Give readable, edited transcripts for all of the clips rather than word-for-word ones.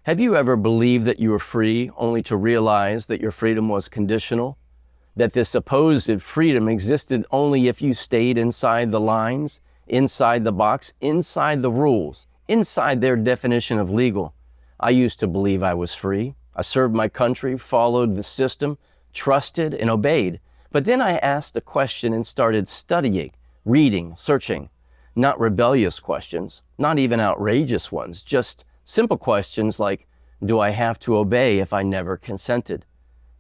Have you ever believed that you were free only to realize that your freedom was conditional? That this supposed freedom existed only if you stayed inside the lines, inside the box, inside the rules, inside their definition of legal? I used to believe I was free. I served my country, followed the system, trusted and obeyed. But then I asked a question and started studying, reading, searching. Not rebellious questions, not even outrageous ones, just simple questions like, do I have to obey if I never consented?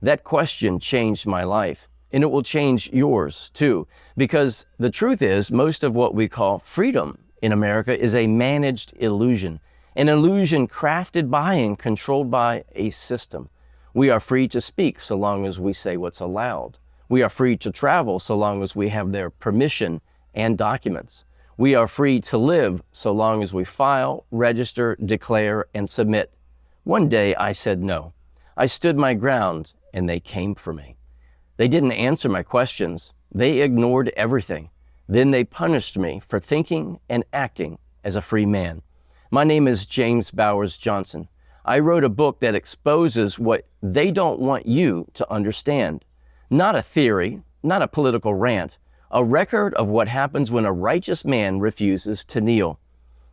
That question changed my life, and it will change yours too, because the truth is most of what we call freedom in America is a managed illusion, an illusion crafted by and controlled by a system. We are free to speak so long as we say what's allowed. We are free to travel so long as we have their permission and documents. We are free to live so long as we file, register, declare, and submit. One day I said no. I stood my ground and they came for me. They didn't answer my questions. They ignored everything. Then they punished me for thinking and acting as a free man. My name is James Bowers Johnson. I wrote a book that exposes what they don't want you to understand. Not a theory, not a political rant, a record of what happens when a righteous man refuses to kneel.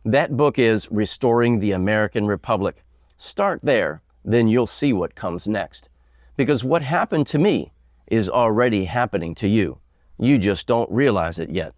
That book is Restoring the American Republic. Start there, then you'll see what comes next. Because what happened to me is already happening to you. You just don't realize it yet.